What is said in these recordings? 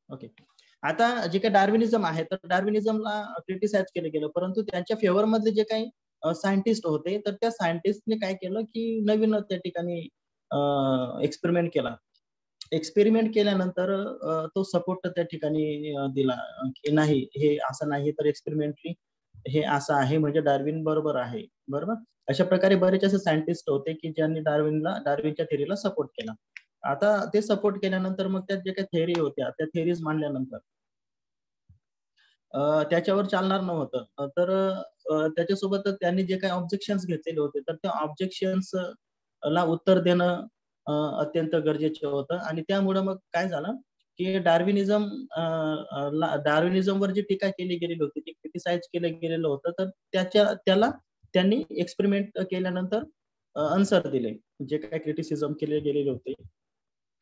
Okay. आता जे काही डार्विनिझम आहे तर डार्विनिझमला क्रिटिसाइज केलं गेलं, परंतु त्यांच्या फेवर मध्ये जे काही सायंटिस्ट होते तर त्या सायंटिस्टने काय केलं की नवीन त्या ठिकाणी एक्सपेरिमेंट केला. एक्सपेरिमेंट केल्यानंतर तो सपोर्ट त्या ठिकाणी दिला की नाही हे असं नाही तर एक्सपेरिमेंटली हे असं आहे म्हणजे डार्विन बरोबर आहे. बरोबर. अशा प्रकारे बरेच असे सायंटिस्ट होते की ज्यांनी डार्विनच्या थेअरीला सपोर्ट केला. आता ते सपोर्ट केल्यानंतर मग त्यात जे काही थेअरी होत्या त्या थेअरीज मांडल्यानंतर त्याच्यावर चालणार नव्हतं. तर त्याच्यासोबत त्यांनी जे काही ऑब्जेक्शन्स घेतलेले होते तर त्या ऑब्जेक्शन्स ला उत्तर देणं अत्यंत गरजेचं होतं आणि त्यामुळे मग काय झालं की डार्विनिझमवर जी टीका केली गेलेली होती ती क्रिटिसाइज केलं गेलेलं होतं तर त्याला त्यांनी एक्सपेरिमेंट केल्यानंतर आन्सर दिले. जे काही क्रिटिसिझम केले गेलेले होते,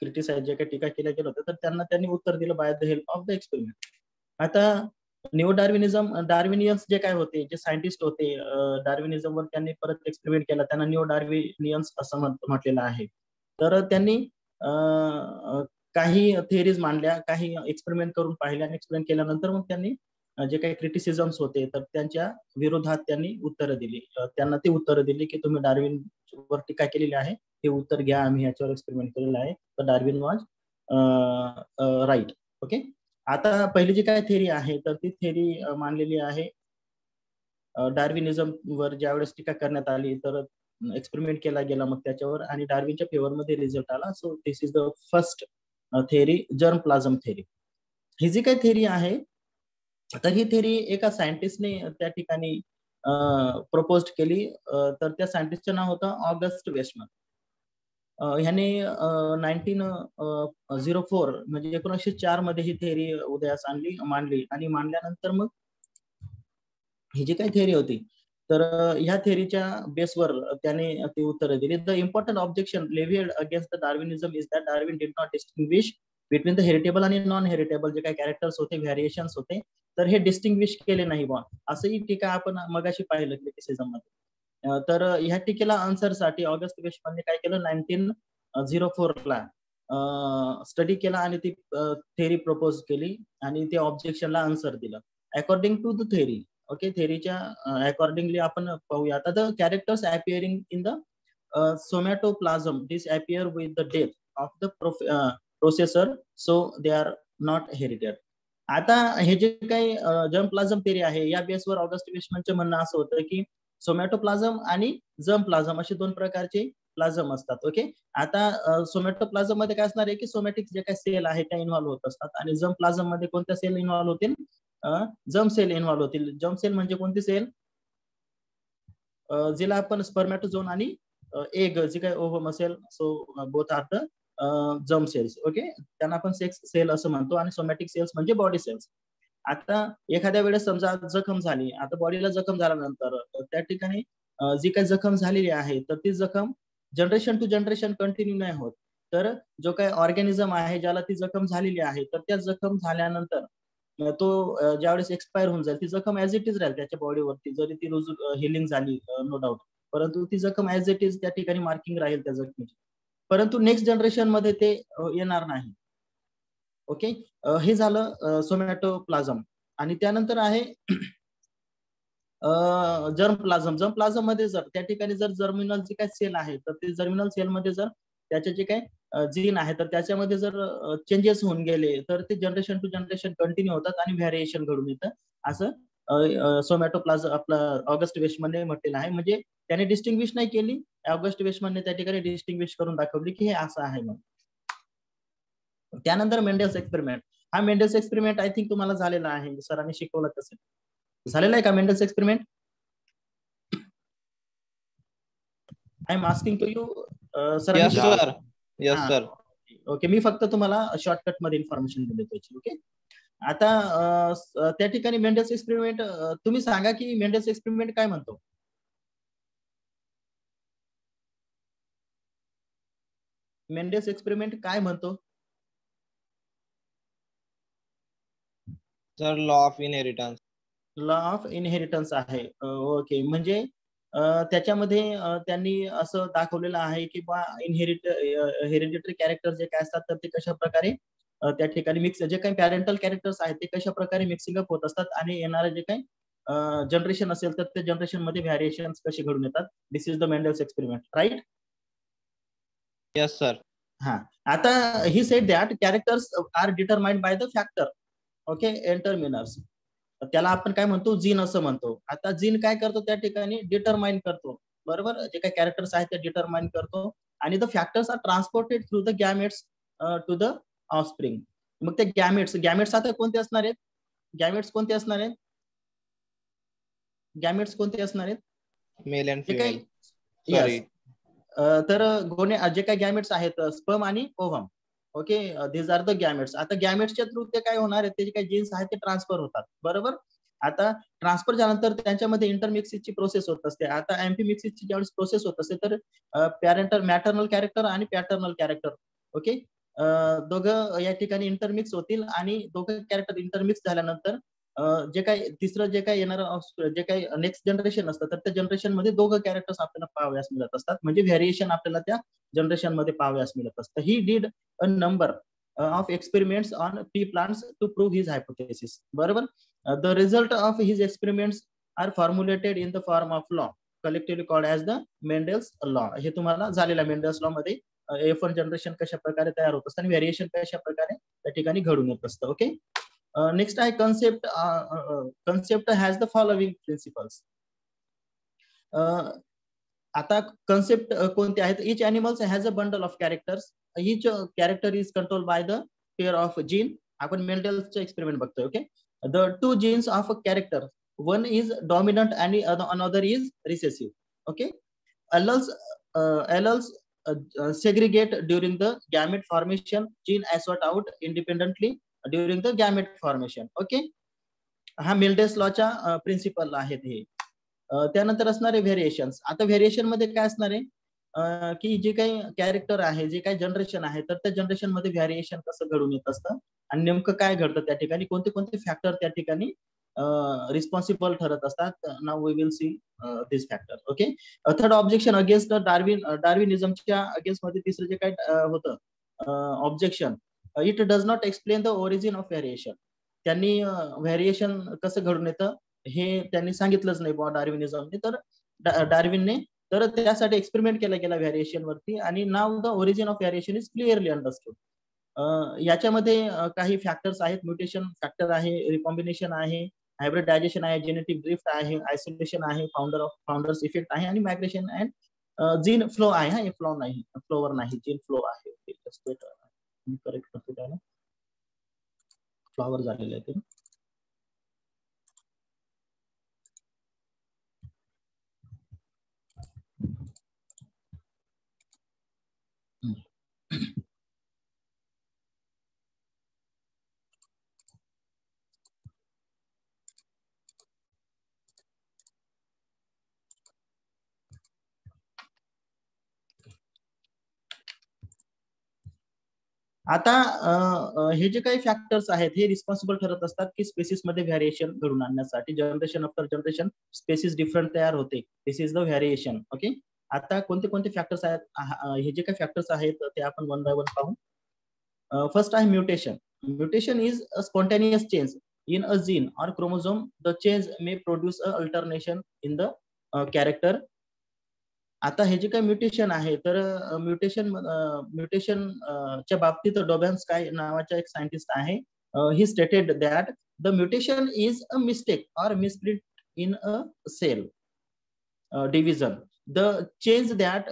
क्रिटिसाइज जे काही टीका केल्या गेल्या होत्या तर त्यांनी उत्तर दिलं by the help of the experiment. आता न्यू डार्विनियन्स जे काय होते, जे सायंटिस्ट होते डार्विनिझमवर त्यांनी परत एक्सपेरिमेंट केला, त्यांना न्यू डार्विनियन्स असं म्हटलेलं आहे. तर त्यांनी काही थिअरीज मांडल्या, काही एक्सपेरिमेंट करून पाहिल्या आणि एक्सपेरिमेंट केल्यानंतर मग त्यांनी जे काही क्रिटिसिझम्स होते तर त्यांच्या विरोधात त्यांनी उत्तरं दिली. त्यांना ती उत्तरं दिली की तुम्ही डार्विनवर टीका केलेली आहे, हे उत्तर घ्या, आम्ही ह्याच्यावर एक्सपेरिमेंट केलेलं आहे. तर डार्विन वॉज राईट. ओके. आता पहिली जी काय थेअरी आहे तर ती थेअरी मांडलेली आहे डार्विनिझम वर ज्यावेळेस टीका करण्यात आली तर एक्सपेरिमेंट केला गेला मग त्याच्यावर आणि डार्विनच्या फेवर मध्ये रिझल्ट आला. So this is the first theory, germ plasm theory. ही जी काही थेअरी आहे तर ही थेअरी एका सायंटिस्टने त्या ठिकाणी प्रपोज केली. तर त्या सायंटिस्टचं नाव होतं ऑगस्ट वेस्टमन. ह्याने 1904 म्हणजे 1904 मध्ये ही थेअरी उदयास मांडली आणि मांडल्यानंतर मग ही जी काही थेअरी होती तर ह्या थेअरीच्या बेसवर त्याने ती उत्तरं दिली. The important objection levied against the Darwinism is that Darwin did not distinguish between the heritable आणि नॉन हेरिटेबल जे काही कॅरेक्टर्स होते, व्हॅरिएशन्स होते तर हे डिस्टिंग्विश केले नाही बा, असंही टीका आपण मगाशी पाहिलं क्रिटिसिझम मध्ये. तर ह्या टीकेला आन्सरसाठी ऑगस्ट वेस्टमनने काय केलं 1904 ला स्टडी केला आणि ती थेअरी प्रपोज केली आणि त्या ऑब्जेक्शनला आन्सर दिलं according to the theory. Okay. थेअरीच्या अकॉर्डिंगली आपण पाहूया. आता the characters appearing in the somatoplasm disappear with the death of the processor, so they are not inherited. आता हे जे काही जर्म प्लाझम थेअरी आहे या बेसवर ऑगस्ट वेस्टमनचं म्हणणं असं होतं की सोमॅटोप्लाझम आणि जर्म प्लाझम असे दोन प्रकारचे प्लाझम असतात. ओके. आता सोमॅटोप्लाझम मध्ये काय असणार आहे की सोमॅटिक जे काही सेल आहे त्या इन्व्हॉल्व्ह होत असतात आणि जर्म प्लाझम मध्ये कोणत्या सेल इन्व्हॉल्व्ह होतील? जर्म सेल इन्व्हॉल्व्ह होतील. जर्म सेल म्हणजे कोणती सेल? जिला आपण स्पर्मॅटोझोन आणि एग जे काही ओव्हम असेल, so both are the germ cells. Okay. त्यांना आपण सेक्स सेल असं म्हणतो आणि सोमॅटिक सेल्स म्हणजे बॉडी सेल्स. आता एखाद्या वेळेस समजा जखम झाली, आता बॉडीला जखम झाल्यानंतर त्या ठिकाणी जी काही जखम झालेली आहे तर ती जखम जनरेशन टू जनरेशन कंटिन्यू नाही होत. तर जो काही ऑर्गॅनिझम आहे ज्याला ती जखम झालेली आहे तर त्या जखम झाल्यानंतर तो ज्यावेळेस एक्सपायर होऊन जाईल ती जखम ऍज इट इज राहील त्याच्या बॉडीवरती, जरी ती रोज हिलिंग झाली नो डाऊट, परंतु ती जखम ऍज इट इज त्या ठिकाणी मार्किंग राहील त्या जखमेची. परंतु नेक्स्ट जनरेशन मध्ये ते येणार नाही. ओके. हे झालं सोमॅटोप्लाझम आणि त्यानंतर आहे जर्म प्लाझम. जर्म प्लाझम मध्ये जर त्या ठिकाणी जर जर्मिनल जे काही सेल आहे तर ते जर्मिनल सेल मध्ये जर त्याचे जे काही जीन आहे तर त्याच्यामध्ये जर चेंजेस होऊन गेले तर ते जनरेशन टू जनरेशन कंटिन्यू होतात आणि व्हॅरिएशन घडून येतं असं सोमॅटोप्लाझम आपलं ऑगस्ट वेस्टमनने म्हटलेलं आहे. म्हणजे त्याने डिस्टिंग्विश नाही केली, ऑगस्ट वेस्टमनने त्या ठिकाणी डिस्टिंग्विश करून दाखवली की हे असं आहे म्हणून. त्यानंतर मेंडेल्स एक्सपेरिमेंट. हा मेंडेल्स एक्सपेरिमेंट आय थिंक तुम्हाला झालेला आहे, सरांनी शिकवलं तसं. झालेला आहे का Mendel's experiment? I am asking to you. Yes, sir. Yes, sir. Okay. मी फक्त तुम्हाला शॉर्टकट मध्ये इन्फॉर्मेशन देतो. ओके. आता त्या ठिकाणी मेंडेल्स एक्सपेरिमेंट तुम्ही सांगा की मेंडेल्स एक्सपेरिमेंट काय म्हणतो? मेंडेल्स एक्सपेरिमेंट काय म्हणतो? Sir, law of inheritance. Law of inheritance आहे. ओके. म्हणजे त्याच्यामध्ये त्यांनी असं दाखवलेलं आहे की बा हेरिडिटरी कॅरेक्टर जे काय असतात तर ते कशा प्रकारे त्या ठिकाणी मिक्स जे काही पॅरेंटल कॅरेक्टर्स आहेत ते कशा प्रकारे मिक्सिंग अप होत असतात आणि येणारे जे काही जनरेशन असेल तर त्या जनरेशन मध्ये व्हॅरिएशन कसे घडून येतात. This is the Mendel's experiment, right? Yes sir. हा, आता he said that characters are determined by the factor, okay, determiners. त्याला आपण काय म्हणतो, जीन असं म्हणतो. आता जीन काय करतो त्या ठिकाणी, डिटरमाइन करतो, बरोबर, जे काही कॅरेक्टर्स आहेत ते डिटरमाइन करतो आणि the factors are transported through the gametes to the offspring. मग ते गॅमेट्स आता कोणते असणार आहेत? गॅमेट्स कोणते असणार आहेत? गॅमेट्स कोणते असणार आहेत? मेल अँड जे काही फिमेल. सॉरी. तर गोणे जे काही गॅमेट्स आहेत स्पर्म आणि ovum, okay, these are the gametes. आता गॅमेट्सच्या थ्रू ते काय होणार आहे, ते जे काही जीन्स आहेत ते ट्रान्सफर होतात, बरोबर. आता ट्रान्सफर झाल्यानंतर त्यांच्यामध्ये इंटरमिक्सिसची प्रोसेस होत असते. आता एम्फीमिक्सिसची ज्यावेळेस प्रोसेस होत असते तर पॅरेंटल मॅटर्नल कॅरेक्टर आणि पॅटर्नल कॅरेक्टर, ओके, दोघं या ठिकाणी इंटरमिक्स होतील आणि दोघं कॅरेक्टर इंटरमिक्स झाल्यानंतर जे काही तिसरं जे काही येणारं जे काही नेक्स्ट जनरेशन असतं तर त्या जनरेशन मध्ये दोघं कॅरेक्टर्स आपल्याला पाहाव्यास मिळत असतात. म्हणजे व्हेरिएशन आपल्याला त्या जनरेशन मध्ये पाहाव्यास मिळत असतं. He did a number of experiments on pea plants to prove his hypothesis, बरोबर. The result of his experiments are formulated in the form of law collectively called as the Mendel's law. हे तुम्हाला झालेल्या Mendel's law मध्ये F1 generation कशा प्रकारे तयार होत असतं आणि व्हेरिएशन कशा प्रकारे त्या ठिकाणी घडून येत असतं. ओके, नेक्स्ट आहे concept. Concept has the following principles. आता कन्सेप्ट कोणते आहेत? Each animals has a bundle of characters. Each character is control by the pair of gene. आपण मेंडेलचे एक्सपेरिमेंट बघतोय. Okay, the two genes of a character, one is dominant आणि another is recessive. Okay, alleles segregate during the gamete formation. Gene assort out independently during the gamete formation. Okay, हा Mendel's लॉच्या principal आहेत हे. त्यानंतर असणारे variations. आता variation मध्ये काय असणार आहे की जे काही कॅरेक्टर आहे, जे काही जनरेशन आहे तर त्या जनरेशन मध्ये व्हेरिएशन कसं घडून येत असतं आणि नेमकं काय घडतं त्या ठिकाणी, कोणते कोणते फॅक्टर त्या ठिकाणी रिस्पॉन्सिबल ठरत असतात. Now we will see this factor. Okay, third objection against डार्विनिझमच्या अगेन्स्ट मध्ये तिसरं जे काही होतं objection, it does not explain the origin of variation. त्यांनी व्हेरिएशन कसं घडून येतं हे त्यांनी सांगितलंच नाही बुवा डार्विनिझमने. तर डार्विनने तर त्यासाठी एक्सपेरिमेंट केला गेला व्हेरिएशन वरती आणि नाव the origin of variation is clearly understood. याच्यामध्ये काही फॅक्टर्स आहेत. म्युटेशन फॅक्टर आहे, रिकॉम्बिनेशन आहे, हायब्रिडायझेशन आहे, जेनेटिक ड्रिफ्ट आहे, आयसोलेशन आहे, फाउंडर्स इफेक्ट आहे आणि मायग्रेशन अँड जीन फ्लो आहे. हा, फ्लो नाही, फ्लोवर नाही, जीन फ्लो आहे. करेक्ट करतो त्याला, फ्लॉवर झालेलं आहे ते. आता हे जे काही फॅक्टर्स आहेत हे रिस्पॉन्सिबल ठरत असतात की स्पेसिस मध्ये व्हेरिएशन घडून आणण्यासाठी. Generation after generation species different तयार होते. This is the variation. Okay, आता कोणते कोणते फॅक्टर्स आहेत, हे जे काही फॅक्टर्स आहेत ते आपण वन बाय वन पाहू. फर्स्ट आहे mutation. Mutation is a spontaneous change in a gene or chromosome. The change may produce a alternation in the character. आता हे जे काही म्युटेशन आहे तर म्युटेशन च्या बाबतीत डोबॅन्स्काय नावाचा एक सायंटिस्ट आहे. He stated that the mutation is a mistake or misprint in a cell division. The change that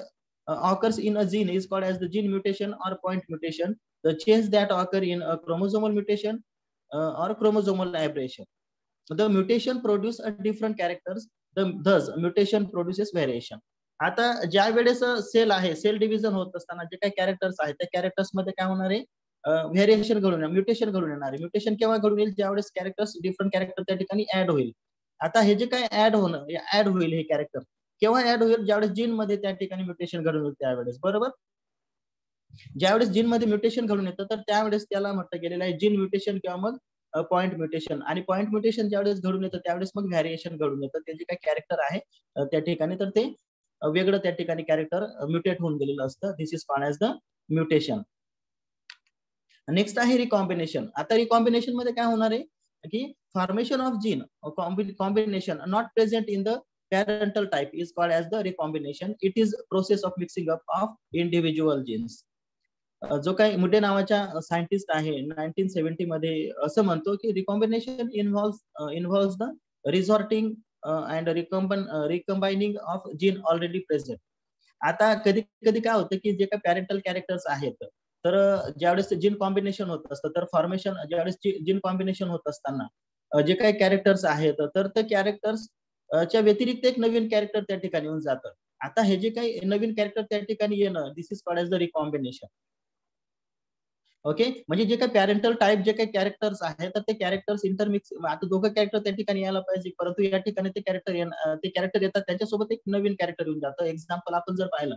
occurs in a gene is called as the gene mutation or point mutation. The change that occur in a chromosomal mutation or chromosomal aberration. The mutation produce a different characters. Thus mutation produces variation. आता ज्या वेळेस sale आहे, sale division होत असताना जे काही characters आहेत त्या कॅरेक्टर्स मध्ये काय होणार आहे, व्हेरिएशन घडून येणार, म्युटेशन घडून येणार आहे. म्युटेशन केव्हा घडून येईल, ज्यावेळेस कॅरेक्टर्स डिफरंट कॅरेक्टर त्या ठिकाणी ऍड होईल. आता हे जे काही ऍड होईल हे कॅरेक्टर केव्हा ऍड होईल, ज्यावेळेस जीन मध्ये त्या ठिकाणी म्युटेशन घडून येईल त्यावेळेस, बरोबर. ज्यावेळेस जीन मध्ये म्युटेशन घडून येतं तर त्यावेळेस त्याला म्हटलं गेलेलं आहे जीन म्युटेशन किंवा मग पॉइंट म्युटेशन. आणि पॉइंट म्युटेशन ज्यावेळेस घडून येतं त्यावेळेस मग व्हेरिएशन घडून येतं. ते जे काही कॅरेक्टर आहे त्या ठिकाणी तर ते वेगळं त्या ठिकाणी कॅरेक्टर म्युटेट होऊन गेलेलं असतं. This is called as the mutation. Next आहे रिकॉम्बिनेशन. आता रिकॉम्बिनेशन मध्ये काय होणार आहे की formation of gene combination not present in the parental type is called as the recombination. It is process of mixing up of individual genes. जो काही मुडे नावाच्या सायंटिस्ट आहे 1970 मध्ये असं म्हणतो की recombination involves the resorting and recombining of gene already present. आता कधी कधी काय होतं की जे काही पॅरेंटल कॅरेक्टर्स आहेत तर ज्यावेळेस जीन कॉम्बिनेशन होत असतं तर फॉर्मेशन ज्यावेळेस जीन कॉम्बिनेशन होत असताना जे काही कॅरेक्टर्स आहेत तर ते कॅरेक्टर्स च्या व्यतिरिक्त एक नवीन कॅरेक्टर त्या ठिकाणी येऊन जातं. आता हे जे काही नवीन कॅरेक्टर त्या ठिकाणी येणं this is called as the recombination. Okay, म्हणजे जे काही पॅरेंटल टाईप जे काही कॅरेक्टर्स आहेत तर ते कॅरेक्टर्स इंटरमिक्स, आता दोघं कॅरेक्टर त्या ठिकाणी यायला पाहिजे परंतु या ठिकाणी ते कॅरेक्टर येतात त्यांच्यासोबत एक नवीन कॅरेक्टर येऊन जातं. एक्झाम्पल आपण जर पाहिलं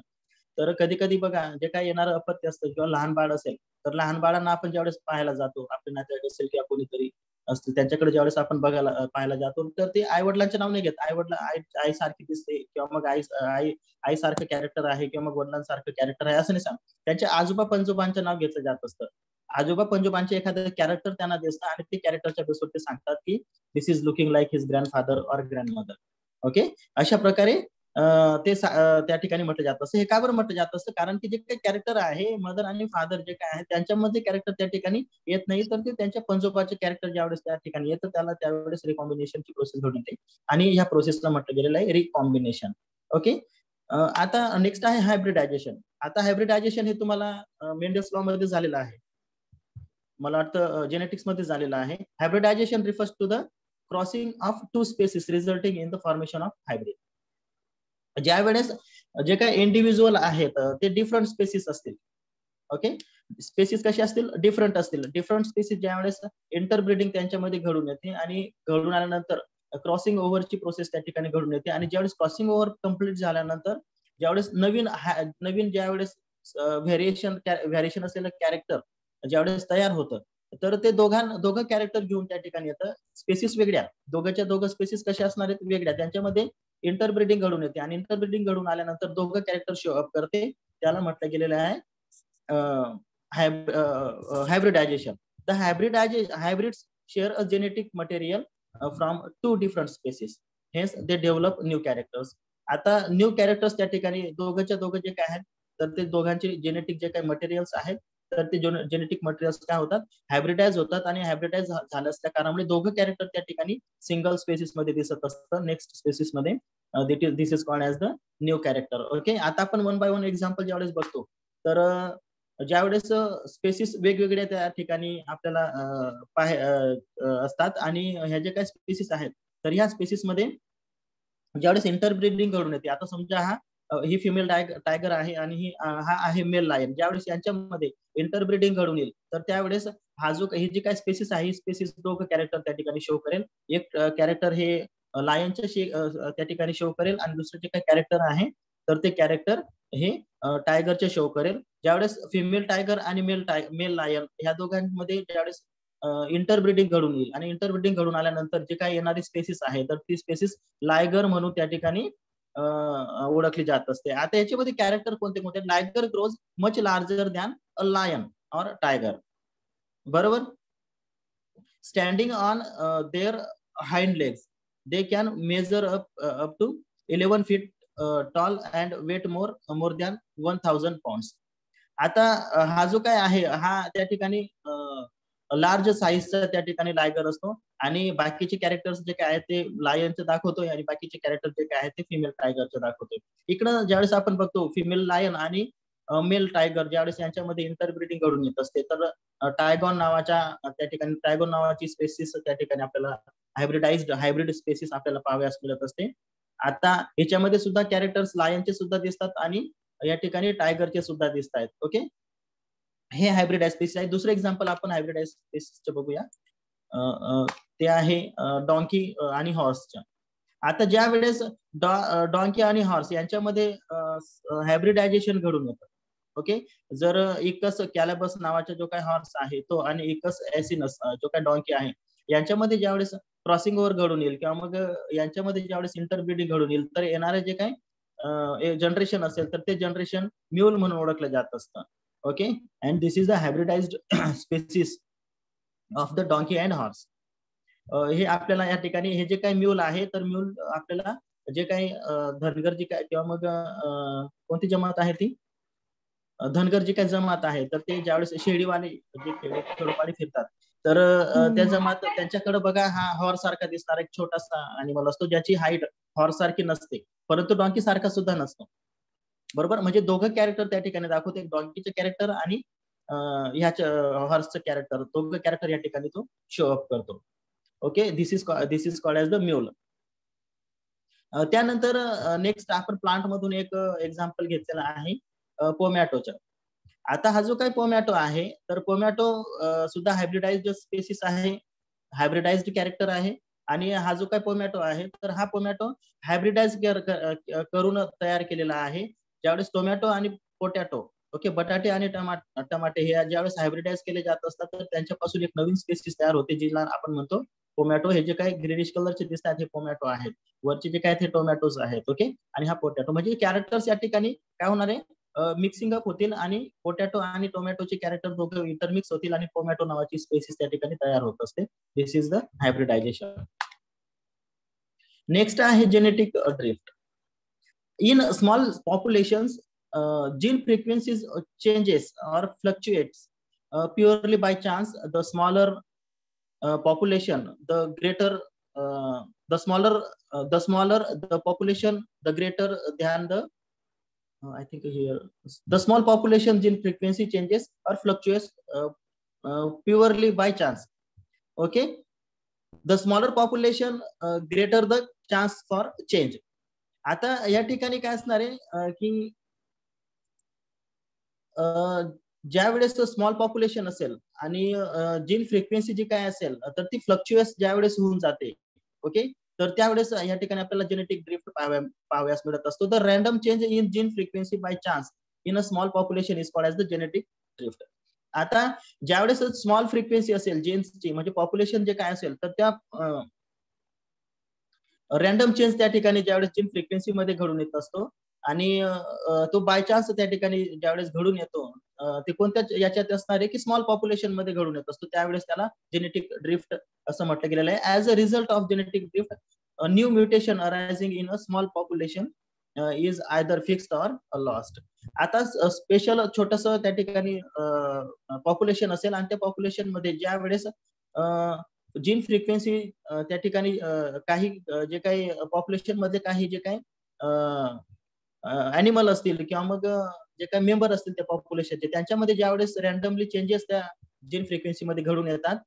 तर कधी कधी बघा जे काही येणारं अपत्य असतं किंवा लहान बाळ असेल तर लहान बाळांना आपण ज्यावेळेस पाहायला जातो आपल्या नात्यात असेल किंवा कोणीतरी असतं त्यांच्याकडे ज्यावेळेस आपण पाहायला जातो तर ते आई वडिलांचे नाव नाही घेत. आई सारखी दिसते किंवा मग आई सारखं कॅरेक्टर आहे किंवा मग वडिलांसारखं कॅरेक्टर आहे असं नाही सांग, त्यांच्या आजोबा पंजोबांचं नाव घेतलं जात असतं. आजोबा पंजोबांचे एखादं कॅरेक्टर त्यांना दिसतं आणि ते कॅरेक्टरच्या बेसवर ते सांगतात की this is looking like his grandfather or grandmother. Okay, अशा प्रकारे ते त्या ठिकाणी म्हटलं जात असतं. हे का बरं म्हटलं जात असतं कारण की जे काही कॅरेक्टर आहे मदर आणि फादर जे काय आहे त्यांच्यामध्ये कॅरेक्टर त्या ठिकाणी येत नाही तर ते त्यांच्या पंजोबाचे कॅरेक्टर ज्यावेळेस त्या ठिकाणी येतं त्याला त्यावेळेस रिकॉम्बिनेशनची प्रोसेस घडून येते आणि ह्या प्रोसेसला म्हटलं गेलेलं आहे रिकॉम्बिनेशन. ओके, आता नेक्स्ट आहे हायब्रिडायझेशन. आता हायब्रिडायझेशन हे तुम्हाला मेंडेल्स लॉ मध्ये झालेलं आहे, मला वाटतं जेनेटिक्स मध्ये झालेलं आहे. Hybridization refers to the crossing of two species resulting in the formation of hybrid. ज्या वेळेस जे काही इंडिव्हिज्युअल आहेत ते डिफरंट स्पेसिस असतील. ओके, स्पेसिस कसे असतील डिफरंट असतील. डिफरंट स्पेसिस ज्या वेळेस इंटरब्रीडिंग त्यांच्यामध्ये घडून येते आणि घडून आल्यानंतर क्रॉसिंग ओव्हरची प्रोसेस त्या ठिकाणी घडून येते आणि ज्यावेळेस क्रॉसिंग ओव्हर कम्प्लीट झाल्यानंतर ज्यावेळेस नवीन ज्यावेळेस व्हेरिएशन असलेलं कॅरेक्टर ज्यावेळेस तयार होतं तर ते दोघं कॅरेक्टर घेऊन त्या ठिकाणी येतं. स्पेसिस वेगळ्या, दोघं स्पेसिस कशा असणार आहेत वेगळ्या, त्यांच्यामध्ये इंटरब्रीडिंग घडून येते आणि इंटरब्रीडिंग घडून आल्यानंतर दोघं कॅरेक्टर शो अप करते. त्याला म्हटलं गेलेलं आहे hybridization. The hybrids share a genetic material from two different species. Hence, they develop new characters. आता न्यू कॅरेक्टर्स त्या ठिकाणी दोघं जे काय आहेत तर ते दोघांचे जेनेटिक जे काही मटेरियल्स आहेत तर ते जेनेटिक मटेरियल्स काय होतात हायब्रिडाइज होतात आणि हायब्रिडाइज झालं असल्या कारणामुळे दोघं कॅरेक्टर त्या ठिकाणी सिंगल स्पेसिस मध्ये दिसत असतं. नेक्स्ट स्पेसिस मध्ये this is called as the new character. Okay, आता आपण वन बाय वन एक्झाम्पल ज्यावेळेस बघतो तर ज्यावेळेस स्पेसिस वेगवेगळ्या त्या ठिकाणी आपल्याला असतात आणि ह्या जे काही स्पेसिस आहेत तर ह्या स्पेसिस मध्ये ज्यावेळेस इंटरब्रीडिंग घडून येते, आता समजा ही फिमेल टायगर आहे आणि हा आहे मेल लायन, ज्यावेळेस यांच्यामध्ये इंटरब्रीडिंग घडून येईल तर त्यावेळेस ही जी काही स्पेसिस आहे ही स्पेसिस दोघं कॅरेक्टर त्या ठिकाणी शो करेल. एक कॅरेक्टर हे लायनच्या त्या ठिकाणी शो करेल आणि दुसरं जे काही कॅरेक्टर आहे तर ते कॅरेक्टर हे टायगरचे शो करेल. ज्यावेळेस फिमेल टायगर आणि मेल लायन ह्या दोघांमध्ये ज्यावेळेस इंटरब्रीडिंग घडून येईल आणि इंटरब्रीडिंग घडून आल्यानंतर जे काही येणारी स्पेसिस आहे तर ती स्पेसिस लायगर म्हणून त्या ठिकाणी ओळखली जात असते. आता याच्यामध्ये कॅरेक्टर कोणते कोणते, liger grows much larger than a lion or tiger. बरोबर, standing on their hind legs they can measure up to 11 feet tall and weight more than 1000 pounds. आता हा जो काय आहे हा त्या ठिकाणी लार्ज साईजचा त्या ठिकाणी लायगर असतो आणि बाकीचे कॅरेक्टर्स जे काय आहेत ते लायनचे दाखवतोय आणि बाकीचे कॅरेक्टर जे काय आहेत ते फिमेल टायगरचे दाखवतोय. इकडं ज्यावेळेस आपण बघतो फिमेल लायन आणि मेल टायगर ज्यावेळेस यांच्यामध्ये इंटरब्रीडिंग घडून येत असते तर टायगॉन नावाची स्पेसिस त्या ठिकाणी आपल्याला हायब्रिड स्पेसिस आपल्याला पाहाव्यास मिळत असते. आता याच्यामध्ये सुद्धा कॅरेक्टर्स लायनचे सुद्धा दिसतात आणि या ठिकाणी टायगरचे सुद्धा दिसत आहेत. ओके, हे हायब्रिडाइज स्पेसिस आहे. दुसरं एक्झाम्पल आपण हायब्रिडाइज स्पेसिसचं बघूया, ते आहे डॉंकी आणि हॉर्सच्या. आता ज्या वेळेस डॉंकी आणि हॉर्स यांच्यामध्ये हायब्रिडायझेशन घडून येतं. ओके, जर इकस कॅलाबस नावाचा जो काही हॉर्स आहे तो आणि इकस एसिनस जो काही डॉंकी आहे यांच्यामध्ये ज्यावेळेस क्रॉसिंग ओव्हर घडून येईल किंवा मग यांच्यामध्ये ज्यावेळेस इंटरब्रीडिंग घडून येईल तर येणारे जे काही जनरेशन असेल तर ते जनरेशन म्यूल म्हणून ओळखलं जात असतं. Okay, and this is the hybridized species of the donkey and horse. हे आपल्याला या ठिकाणी हे जे काही म्यूल आहे, तर म्यूल आपल्याला जे काही धनगर जी काय किंवा मग कोणती जमात आहे ती धनगर जी काही जमात आहे, तर ते ज्यावेळेस शेळीवाले जे खेडोपाडी फिरतात, तर त्या जमात त्यांच्याकडे बघा हा हॉर्स सारखा दिसणारा एक छोटासा अॅनिमल असतो, ज्याची हाईट हॉर्स सारखी नसते, परंतु डॉंकी सारखा सुद्धा नसतो. बरोबर, म्हणजे दोघं कॅरेक्टर त्या ठिकाणी दाखवते, डॉंकीचे कॅरेक्टर आणि ह्याच्या हॉर्सचं कॅरेक्टर, दोघं कॅरेक्टर या ठिकाणी तो शो अप करतो. Okay, this is called as the mule. त्यानंतर नेक्स्ट आपण प्लांट मधून एक एक्झाम्पल घेतलेला आहे पोमॅटोचा. आता हा जो काही पोमॅटो आहे, तर पोमॅटो सुद्धा हायब्रिडाइज्ड स्पेसिस आहे, हायब्रिडाइज्ड कॅरेक्टर आहे. आणि हा जो काही पोमॅटो आहे, तर हा पोमॅटो हायब्रिडाइज करून तयार केलेला आहे. ज्यावेळेस टोमॅटो आणि पोटॅटो, ओके, बटाटे आणि टमाटे हे ज्यावेळेस हायब्रिडाइज केले जात असतात, तर त्यांच्यापासून एक नवीन स्पेसिस तयार होते, जिला आपण म्हणतो पोमॅटो. हे जे काही ग्रीनिश कलरचे दिसतात हे पोमॅटो आहेत, वरचे जे काय ते टोमॅटोज आहेत. ओके, आणि हा पोटॅटो, म्हणजे कॅरेक्टर्स या ठिकाणी काय होणार आहे, मिक्सिंग अप होतील आणि पोटॅटो आणि टोमॅटोचे कॅरेक्टर दोघं इंटरमिक्स होतील आणि टोमॅटो नावाची स्पेसिस त्या ठिकाणी तयार होत असते. दिस इज द हायब्रिडायझेशन. नेक्स्ट आहे genetic drift. In small populations gene frequencies changes or fluctuates purely by chance. The smaller population, the greater the smaller the population, the greater than the I think here the small population gene frequency changes or fluctuates purely by chance. Okay, the smaller population greater the chance for change. आता या ठिकाणी काय असणार आहे की ज्या वेळेस small population असेल आणि जीन फ्रिक्वेन्सी जी काय असेल, तर ती फ्लक्च्युएस ज्या वेळेस होऊन जाते, ओके, तर त्यावेळेस या ठिकाणी आपल्याला जेनेटिक ड्रिफ्ट पाहाव्यास मिळत असतो. The random change in gene frequency by chance in a small population is called as the genetic drift. आता ज्यावेळेस स्मॉल फ्रिक्वेन्सी असेल जीन्सची, म्हणजे पॉप्युलेशन जे काय असेल, तर त्या रँडम चेंज त्या ठिकाणी ज्यावेळेस जीन फ्रिक्वेन्सी मध्ये घडून येत असतो आणि तो बाय चान्स त्या ठिकाणी ज्यावेळेस घडून येतो, ते कोणत्या याच्यात असणार आहे की स्मॉल पॉप्युलेशन मध्ये घडून येत असतो, त्यावेळेस त्याला जेनेटिक ड्रिफ्ट असं म्हटलं गेलेलं आहे. As a result of genetic drift new mutation arising in a small population is either fixed or lost. आता स्पेशल छोटस त्या ठिकाणी पॉप्युलेशन असेल आणि त्या पॉप्युलेशन मध्ये ज्या वेळेस जीन फ्रिक्वेन्सी त्या ठिकाणी काही जे काही पॉप्युलेशन मध्ये काही जे काही अॅनिमल असतील किंवा मग जे काही मेंबर असतील त्या पॉप्युलेशनचे, त्यांच्यामध्ये ज्यावेळेस रँडमली चेंजेस त्या जीन फ्रिक्वेन्सी मध्ये घडून येतात,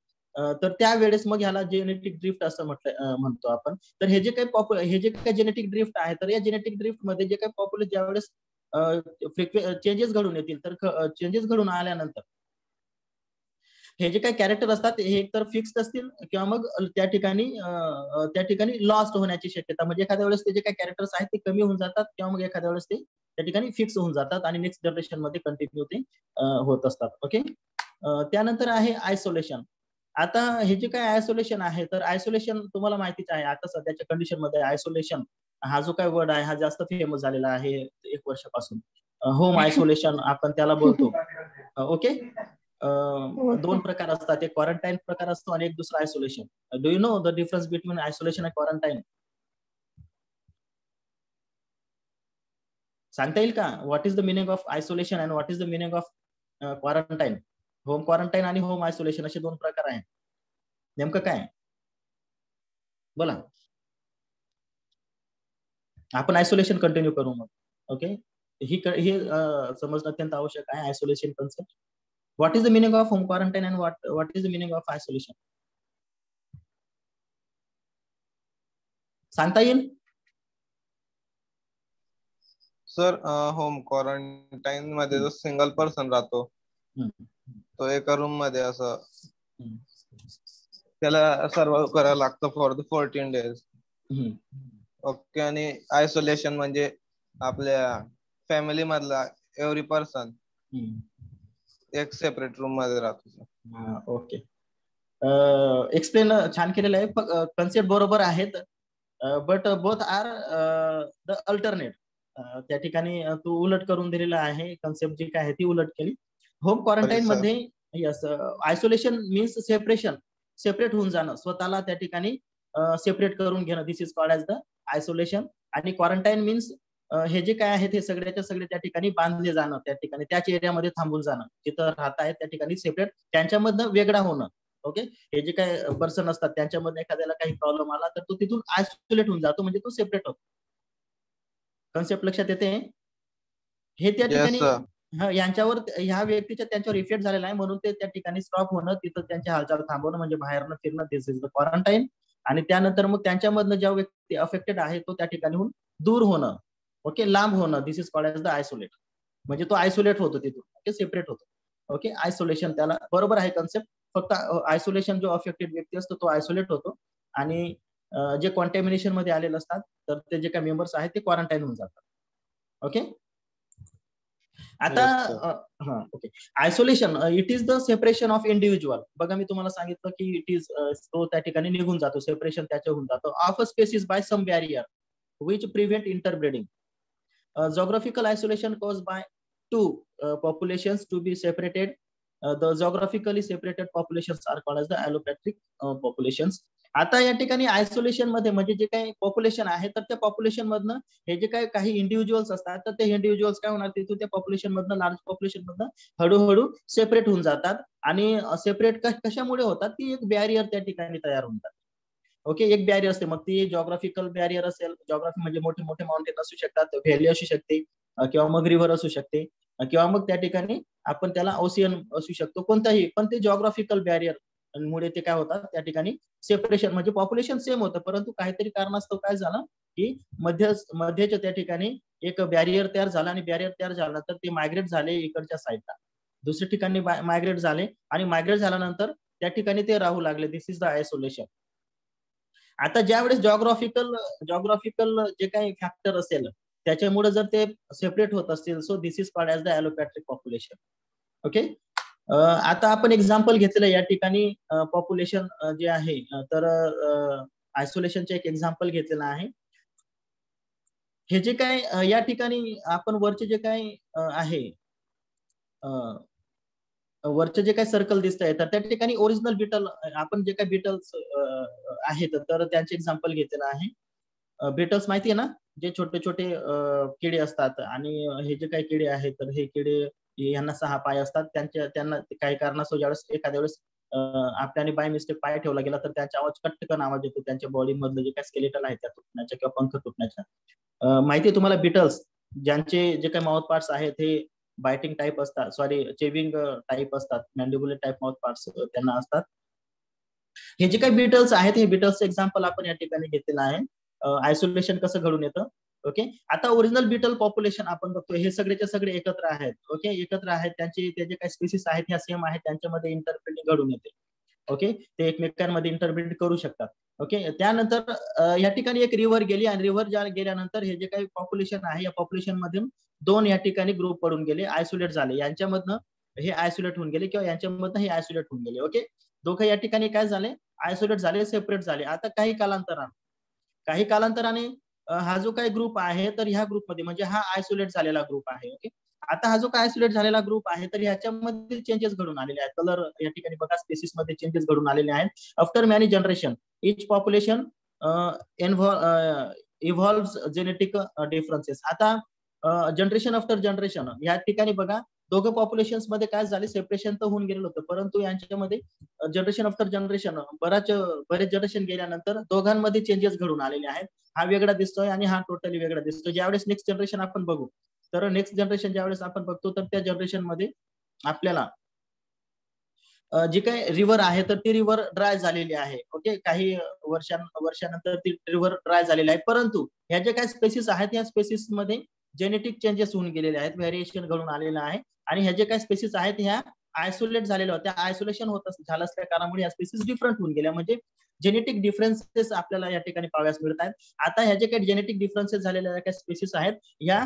तर त्यावेळेस मग ह्याला जेनेटिक ड्रिफ्ट असं म्हणतो आपण. तर हे जे काही जेनेटिक ड्रिफ्ट आहे, तर या जेनेटिक ड्रिफ्ट मध्ये जे काही पॉप्युलेशन ज्यावेळेस चेंजेस घडून येतील, तर चेंजेस घडून आल्यानंतर हे जे काही कॅरेक्टर असतात हे एकतर फिक्स्ड असतील किंवा मग त्या ठिकाणी लॉस्ट होण्याची शक्यता, म्हणजे एखाद्या वेळेस ते जे काही कॅरेक्टर्स आहेत ते कमी होऊन जातात किंवा मग एखाद्या वेळेस ते त्या ठिकाणी फिक्स होऊन जातात आणि नेक्स्ट जनरेशन मध्ये कंटिन्यू ते होत असतात. ओके, त्यानंतर आहे आयसोलेशन. आता हे जे काय आयसोलेशन आहे, तर आयसोलेशन तुम्हाला माहितीच आहे, आता सध्याच्या कंडिशन मध्ये आयसोलेशन हा जो काय वर्ड आहे हा जास्त फेमस झालेला आहे 1 वर्षापासून. होम आयसोलेशन आपण त्याला बोलतो. ओके, 2 प्रकार असतात, एक क्वारंटाईन प्रकार असतो आणि एक दुसरा isolation. Do you know the difference between isolation आणि क्वारंटाईन? सांगता येईल का? What is the meaning of isolation and what is the meaning of quarantine? Home quarantine आणि होम आयसोलेशन असे 2 प्रकार आहेत. नेमकं काय? बोला. आपण आयसोलेशन कंटिन्यू करू मग. ओके, ही समजणं अत्यंत आवश्यक आहे, isolation concept. What is the meaning of home quarantine and what is the meaning of isolation? सांगता येईल? सर, होम क्वारंटाईन मध्ये जो सिंगल पर्सन राहतो, तो एका रूम मध्ये असं त्याला सर्वाइव्ह करायला लागतं फॉर द 14 days. ओके, आणि आयसोलेशन म्हणजे आपल्या फॅमिली मधला एव्हरी पर्सन एक सेपरेट रूम मध्ये राहतो. ओके, एक्सप्लेन छान केलेलं आहे, कन्सेप्ट बरोबर आहेत, but both are the alternate. त्या ठिकाणी तू उलट करून दिलेला आहे, कन्सेप्ट जी काय आहे ती उलट केली. होम क्वारंटाईन मध्ये यस, आयसोलेशन मीन्स सेपरेट होऊन जाणं, स्वतःला त्या ठिकाणी सेपरेट करून घेणं, this is called as the isolation. आणि क्वारंटाईन मीन्स हे जे काय आहे ते सगळ्याच्या सगळे त्या ठिकाणी बांधले जाणं, त्या ठिकाणी त्याच एरियामध्ये थांबून जाणं, जिथं राहत आहेत त्या ठिकाणी सेपरेट, त्यांच्यामधनं वेगळा होणं. ओके, हे जे काय पर्सन असतात त्यांच्यामध्ये एखाद्याला काही प्रॉब्लेम आला तर तो तिथून आयसोलेट होऊन जातो, म्हणजे तो सेपरेट होतो. कन्सेप्ट लक्षात येते? हे त्या ठिकाणी यांच्यावर, ह्या व्यक्तीच्या त्यांच्यावर इफेक्ट झालेला आहे, म्हणून ते त्या ठिकाणी स्टॉप होणं, तिथं त्यांची हालचाल थांबवणं, म्हणजे बाहेरनं फिरणं, दिस इज द क्वारंटाईन. आणि त्यानंतर मग त्यांच्यामधनं ज्या व्यक्ती अफेक्टेड आहे तो त्या ठिकाणी दूर होणं, ओके, लांब होणं, this is called as the isolate. म्हणजे तो आयसोलेट होतो तिथून, ओके, सेपरेट होतो. ओके, आयसोलेशन त्याला बरोबर आहे कन्सेप्ट. फक्त आयसोलेशन जो अफेक्टेड व्यक्ती असतो तो आयसोलेट होतो, आणि जे कॉन्टॅमिनेशन मध्ये आलेले असतात तर ते जे काही मेंबर्स आहेत ते क्वारंटाईन होऊन जातात. ओके, आता okay, isolation it is the separation of individual. बघा मी तुम्हाला सांगितलं की इट इज, तो त्या ठिकाणी निघून जातो, सेपरेशन त्याच्या होऊन जातो, of a species by some barrier which prevent interbreeding. Geographical isolation caused by two populations to be separated. The geographically separated populations are called as the allopathic populations. आता या ठिकाणी आयसोलेशन मध्ये म्हणजे जे काही पॉप्युलेशन आहे तर त्या पॉप्युलेशन मधनं हे जे काही इंडिव्हिज्युअल्स असतात तर ते इंडिव्हिज्युअल्स काय होणार, तिथून त्या पॉप्युलेशन मधनं, लार्ज पॉप्युलेशन मधनं हळूहळू सेपरेट होऊन जातात. आणि सेपरेट कशामुळे होतात, ती एक बॅरियर त्या ठिकाणी तयार होऊन जातात. ओके, एक बॅरियर असते, मग ती जॉग्राफिकल बॅरियर असेल, जॉग्राफी म्हणजे मोठे मोठे माउंटेन असू शकतात, व्हॅली असू शकते, किंवा मग रिव्हर असू शकते, किंवा मग त्या ठिकाणी आपण त्याला ओशियन असू शकतो, कोणताही, पण ते जॉग्राफिकल बॅरियर मुळे ते काय होतात, त्या ठिकाणी सेपरेशन, म्हणजे पॉप्युलेशन सेम होतं, परंतु काहीतरी कारणास्तव काय झालं की मध्यच्या त्या ठिकाणी एक बॅरियर तयार झाला, आणि बॅरियर तयार झाल्यानंतर ते मायग्रेट झाले इकडच्या साईडला, दुसऱ्या ठिकाणी मायग्रेट झाले, आणि मायग्रेट झाल्यानंतर त्या ठिकाणी ते राहू लागले, दिस इज द आयसोलेशन. आता ज्यावेळेस जॉग्राफिकल जे काही फॅक्टर असेल त्याच्यामुळे जर ते सेपरेट होत असतील, so this is called as the allopatric population. Okay, आता आपण एक्झाम्पल घेतलेलं या ठिकाणी पॉप्युलेशन जे आहे, तर आयसोलेशनचे एक एक्झाम्पल घेतलेलं आहे. हे जे काय या ठिकाणी आपण वरचे जे काही आहे, वरचे जे काही सर्कल दिसत आहे तर त्या ठिकाणी ओरिजिनल बीटल, आपण जे काही बीटल्स आहेत तर त्यांचे एक्झाम्पल घेतलेलं आहे. बीटल्स माहिती आहे ना, जे छोटे छोटे किडे असतात, आणि हे जे काही किडे आहेत तर हे किडे, यांना 6 पाय असतात, त्यांना काही कारणास्तव ज्यावेळेस एखाद्या वेळेस आपल्याने बाय मिस्टेक पाय ठेवला गेला तर त्यांचा आवाज कटकन आवाज येतो, त्यांच्या बॉडी मधलं जे काही स्केलेटल आहे त्या तुटण्याच्या किंवा पंख तुटण्याच्या. माहिती आहे तुम्हाला बीटल्स, ज्यांचे जे काही माउथ पार्ट्स आहेत हे बायटिंग टाइप असतात, सॉरी चेविंग टाइप असतात, मॅन्डिबुलर टाइप माउथ पार्ट्स त्यांना असतात. हे जे काही बीटल्स आहेत हे बीटल्सचं एक्झाम्पल आपण या ठिकाणी घेतलेलं आहे. आयसोलेशन कसं घडून येतं. ओके, आता ओरिजिनल बीटल पॉप्युलेशन आपण बघतो, हे सगळेच्या सगळे एकत्र आहेत. ओके, एकत्र आहेत, त्यांचे ते जे काही स्पीसीस आहेत ह्या सेम आहेत, त्यांच्यामध्ये इंटरब्रीडिंग घडून येते. ओके, ते एकमेकांमध्ये इंटरब्रीड करू शकतात. ओके, त्यानंतर या ठिकाणी एक रिव्हर गेली, आणि रिव्हर गेल्यानंतर हे जे काही पॉप्युलेशन आहे या पॉप्युलेशन मधून 2 या ठिकाणी ग्रुप पडून गेले, आयसोलेट झाले, यांच्यामधनं हे आयसोलेट होऊन गेले, किंवा यांच्यामधनं हे आयसोलेट होऊन गेले. ओके, दोघं या ठिकाणी काय झाले, आयसोलेट झाले, सेपरेट झाले. आता काही कालांतराने हा जो काही ग्रुप आहे तर ह्या ग्रुपमध्ये, म्हणजे हा आयसोलेट झालेला ग्रुप आहे. ओके, आता हा जो काय आयसोलेट झालेला ग्रुप आहे तर ह्याच्यामध्ये चेंजेस घडून आलेले आहेत. कलर या ठिकाणी बघा, स्पेसिस मध्ये चेंजेस घडून आलेले आहेत. आफ्टर मॅनी जनरेशन इच पॉप्युलेशन इव्हॉल्व्ह जेनेटिक डिफरन्सेस. आता जनरेशन आफ्टर जनरेशन या ठिकाणी बघा, दोघं पॉप्युलेशन्स मध्ये काय झाले, सेपरेशन तर होऊन गेलेलं होतं, परंतु यांच्यामध्ये जनरेशन आफ्टर जनरेशन बरेच जनरेशन गेल्यानंतर दोघांमध्ये चेंजेस घडून आलेले आहेत. हा वेगळा दिसतोय आणि हा टोटली वेगळा दिसतोय. ज्यावेळेस नेक्स्ट जनरेशन आपण बघू, तर नेक्स्ट जनरेशन ज्यावेळेस आपण बघतो तर त्या जनरेशन मध्ये आपल्याला जी काही रिव्हर आहे तर ती रिव्हर ड्राय झालेली आहे. ओके, काही वर्षानंतर ती रिव्हर ड्राय झालेली आहे, परंतु ह्या जे काही स्पेसिस आहेत या स्पेसिस मध्ये जेनेटिक चेंजेस होऊन गेलेले आहेत, व्हेरिएशन घडून आलेलं आहे, आणि ह्या जे काही स्पेसिस आहेत ह्या आयसोलेट झालेल्या होत्या, आयसोलेशन झालं असल्या कारणामुळे या स्पेसिस डिफरंट होऊन गेल्या, म्हणजे जेनेटिक डिफरन्सेस आपल्याला या ठिकाणी पाहाव्यास मिळत आहेत. आता ह्या जे काही जेनेटिक डिफरन्सेस झालेल्या काही स्पेसिस आहेत या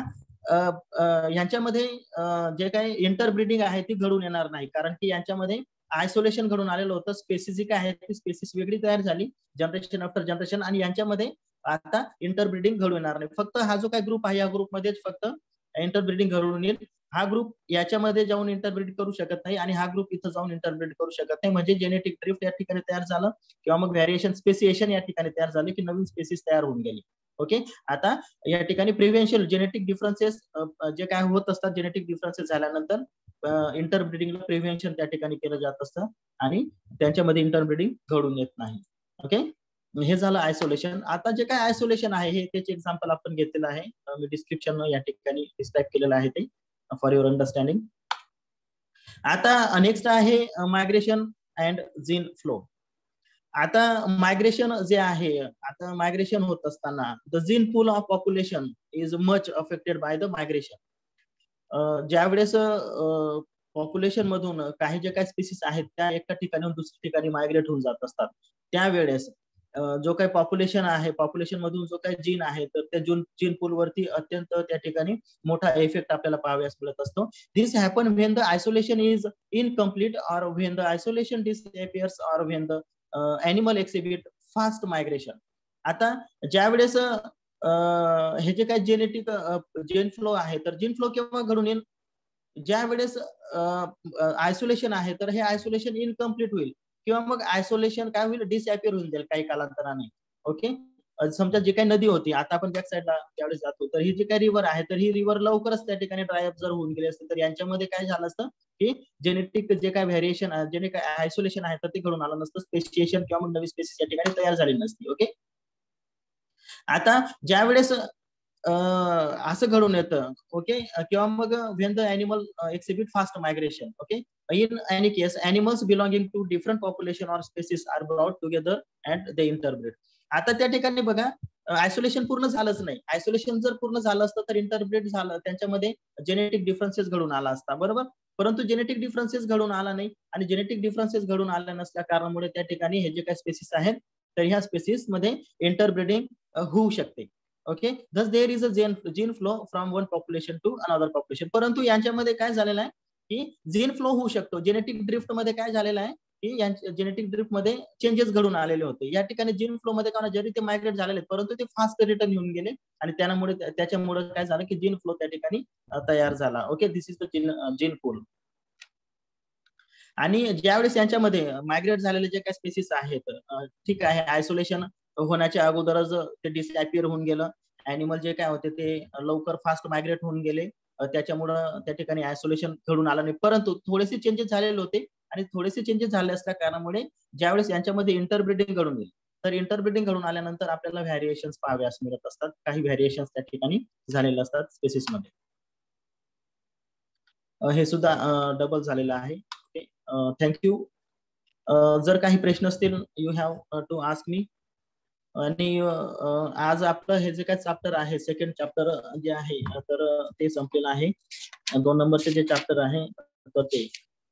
यांच्यामध्ये जे काही इंटरब्रीडिंग आहे ती घडून येणार नाही, कारण की यांच्यामध्ये आयसोलेशन घडून आलेलं होतं, स्पेसिस जी काय आहे ती स्पेसिस वेगळी तयार झाली जनरेशन आफ्टर जनरेशन, आणि यांच्यामध्ये आता इंटरब्रीडिंग घडून येणार नाही. फक्त हा जो काही ग्रुप आहे या ग्रुपमध्येच फक्त इंटरब्रीडिंग घडून येईल. हा ग्रुप याच्यामध्ये जाऊन इंटरप्रेट करू शकत नाही आणि हा ग्रुप इथं जाऊन इंटरप्रेट करू शकत नाही, म्हणजे जेनेटिक ड्रिफ्ट या ठिकाणी तयार झालं किंवा मग व्हॅरिएशन स्पेसिएशन या ठिकाणी तयार झाले की नवीन स्पेसिस तयार होऊन गेली. ओके, आता या ठिकाणी प्रिव्हेन्शियल जेनेटिक डिफरन्सेस जे काय होत असतात, जेनेटिक डिफरन्सेस झाल्यानंतर इंटरब्रिडिंगला प्रिव्हेन्शन त्या ठिकाणी केलं जात असतं आणि त्यांच्यामध्ये इंटरब्रिडिंग घडून येत नाही. ओके, हे झालं आयसोलेशन. आता जे काय आयसोलेशन आहे हे त्याचे एक्झाम्पल आपण घेतलेलं आहे, मी डिस्क्रिप्शन या ठिकाणी डिस्क्राईब केलेलं आहे ते फॉर युअर अंडरस्टँडिंग. आता नेक्स्ट आहे मायग्रेशन अँड जीन फ्लो. आता मायग्रेशन जे आहे, आता मायग्रेशन होत असताना the gene pool of population is much affected by the migration. ज्या वेळेस पॉप्युलेशन मधून काही जे काही स्पीसीस आहेत त्या एका ठिकाणी दुसऱ्या ठिकाणी मायग्रेट होऊन जात असतात, त्यावेळेस जो काही पॉप्युलेशन आहे, पॉप्युलेशन मधून जो काही जीन आहे तर त्या जीन पूल वरती अत्यंत त्या ठिकाणी मोठा इफेक्ट आपल्याला पाहाव्यास मिळत असतो. This happen when the isolation is incomplete or when the isolation disappears or when the animal exhibit fast migration. आता ज्या वेळेस हे जे काही जेनेटिक जीन फ्लो आहे तर जीन फ्लो केव्हा घडून येईल, ज्या वेळेस आयसोलेशन आहे तर हे आयसोलेशन इनकम्प्लीट होईल किंवा मग आयसोलेशन काय होईल, डिसअपियर होऊन जाईल काही कालांतराने. ओके, समजा जी काही नदी होती, आता आपण बॅक साईडला त्यावेळेस जातो तर ही जी काही रिव्हर आहे तर ही रिव्हर लवकरच त्या ठिकाणी ड्राय अप जर होऊन गेली असते तर यांच्यामध्ये काय झालं असतं की जेनेटिक जे काय व्हेरिएशन, जे काय आयसोलेशन आहे तर ते घडून आलं नसतं, स्पेसिएशन किंवा मग नवी स्पेसिस या ठिकाणी तयार झाली नसती. ओके, आता ज्या वेळेस असं घडून येतं, ओके, किंवा मग when the animal exhibit fast migration. Okay, in any case animals belonging to different population or species are brought together and they interbreed. आता त्या ठिकाणी बघा आयसोलेशन पूर्ण झालंच नाही. आयसोलेशन जर पूर्ण झालं असतं तर इंटरब्रीड झालं, त्यांच्यामध्ये जेनेटिक डिफरन्सेस घडून आला असता, बरोबर. परंतु जेनेटिक डिफरन्सेस घडून आला नाही आणि जेनेटिक डिफरन्सेस घडून आल्या नसल्या कारणामुळे त्या ठिकाणी हे जे काही स्पेसिस आहेत तर ह्या स्पेसिस मध्ये इंटरब्रीडिंग होऊ शकते. Okay, thus there is a gene flow from one population to another population. परंतु यांच्यामध्ये काय झालेलं आहे की जीन फ्लो होऊ शकतो. जेनेटिक ड्रिफ्ट मध्ये काय झालेलं आहे की जेनेटिक ड्रिफ्ट मध्ये चेंजेस घडून आलेले होते. या ठिकाणी जीन फ्लो मध्ये काय, जरी ते मायग्रेट झालेले परंतु ते फास्ट रिटर्न येऊन गेले आणि त्याच्यामुळे काय झालं की जीन फ्लो त्या ठिकाणी तयार झाला. Okay, this is the gene pool. आणि ज्यावेळेस यांच्यामध्ये मायग्रेट झालेले जे काही स्पेसिस आहेत, ठीक आहे, आयसोलेशन होण्याच्या अगोदरच ते डिसअपियर होऊन गेलं, अॅनिमल जे काय होते ते लवकर फास्ट मायग्रेट होऊन गेले, त्याच्यामुळं त्या ठिकाणी आयसोलेशन घडून आलं नाही. परंतु थोडेसे चेंजेस झालेले होते आणि थोडेसे चेंजेस झाले असल्या कारणामुळे ज्यावेळेस यांच्यामध्ये इंटरब्रीडिंग घडून येईल तर इंटरब्रीडिंग घडून आल्यानंतर आपल्याला व्हॅरिएशन्स पाहाव्यास मिळत असतात. काही व्हॅरिएशन्स त्या ठिकाणी झालेले असतात स्पेसिस मध्ये. हे सुद्धा डबल झालेलं आहे. थँक्यू. जर काही प्रश्न असतील you have to ask me. आणि आज आपलं हे जे काही चॅप्टर आहे, सेकंड चॅप्टर जे आहे तर ते संपलेलं आहे. 2 नंबरचे जे चॅप्टर आहे तर ते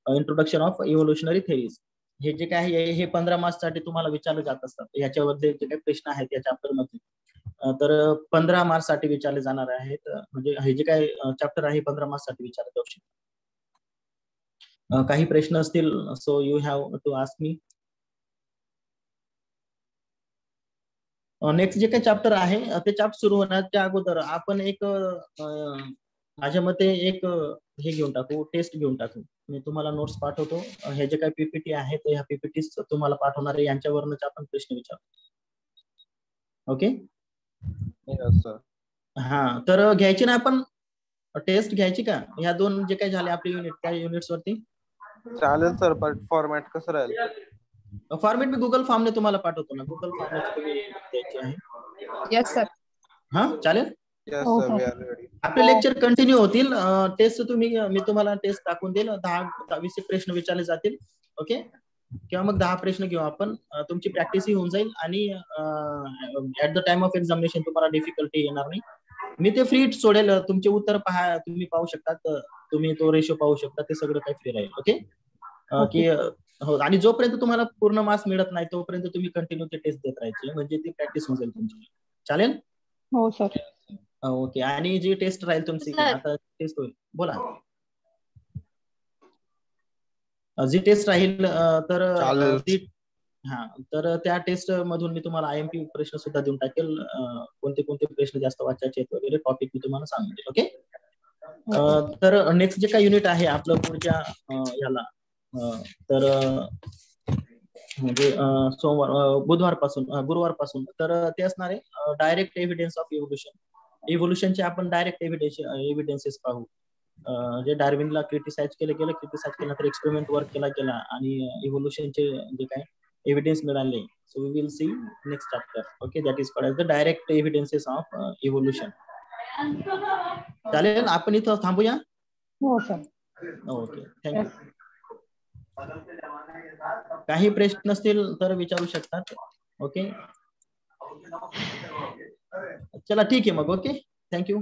इंट्रोडक्शन ऑफ इव्होल्युशनरी थेरीज, हे जे काय आहे हे 15 मार्क्स साठी तुम्हाला विचारले जात असतात. याच्यावरचे जे काही प्रश्न आहेत या चॅप्टर मध्ये तर 15 मार्क्स साठी विचारले जाणार आहेत. म्हणजे हे जे काही चॅप्टर आहे 15 मार्क्स साठी विचारले जाऊ शकतात. काही प्रश्न असतील so you have to ask me. Next जे काही चॅप्टर आहे ते चॅप्टर सुरू होण्याच्या अगोदर आपण एक माझ्या मते एक हे घेऊन टाकू, टेस्ट घेऊन टाकू. मी तुम्हाला नोट्स पाठवतो. हे जे काही पीपीटी आहे ते ह्या पीपीटी तुम्हाला पाठवणार आहे, यांच्यावरूनच आपण प्रश्न विचारू. ओके, हा, तर घ्यायची ना आपण टेस्ट घ्यायची का ह्या 2 जे काही झाले आपले युनिट त्या युनिट्स वरती? चालेल सर, पण फॉर्मॅट कसं राहील? फॉर्मॅट मी गुगल फॉर्मने तुम्हाला पाठवतो ना, गुगल फॉर्म तुम्ही द्यायची आहे. Yes sir. हा, चालेल. Yes sir, we are ready. आपले लेक्चर कंटिन्यू होतील. टेस्ट मी तुम्हाला टेस्ट टाकून देईल. 10-20 प्रश्न विचारले जातील. ओके, किंवा मग 10 प्रश्न घेऊ आपण. तुमची प्रॅक्टिस ही होऊन जाईल आणि at the time of examination तुम्हाला डिफिकल्टी येणार नाही. मी ते फ्री सोडेल. तुमचे उत्तर तुम्ही पाहू शकतात, तुम्ही तो रेशो पाहू शकता, ते सगळं काही फ्री राहील. ओके, की हो, आणि जोपर्यंत तुम्हाला पूर्ण मार्क्स मिळत नाही तोपर्यंत तुम्ही कंटिन्यू ते टेस्ट देत राहायचे, म्हणजे ती प्रॅक्टिस होऊन जाईल तुमची. चालेल? हो सर. ओके, आणि जी टेस्ट राहील तुमची आता टेस्ट होईल. बोला. जी टेस्ट राहील तर तर त्या टेस्ट मधून मी तुम्हाला आयएमपी प्रश्न सुद्धा देऊन टाकेल. कोणते प्रश्न जास्त वाचायचे आहेत वगैरे टॉपिक मी तुम्हाला सांगेल. ओके, तर नेक्स्ट जे काही युनिट आहे आपलं पुढच्या याला तर म्हणजे सोमवार गुरुवारपासून तर ते असणार आहे डायरेक्ट एव्हिडन्स ऑफ इव्होल्युशनचे आपण डायरेक्ट एव्हिडन्सेस पाहू. जे डार्विनला क्रिटिसाइज केल्यानंतर एक्सपेरिमेंट वर्क केला आणि इव्होल्युशनचे जे काय एव्हिडन्स मिळाले. So we will see next chapter. Okay, that is called the direct evidences of evolution. चालेल, आपण इथं थांबूया. हो सर. Okay, thank you. काही प्रश्न नसतील तर विचारू शकतात. ओके, चला ठीक आहे मग. Okay, thank you.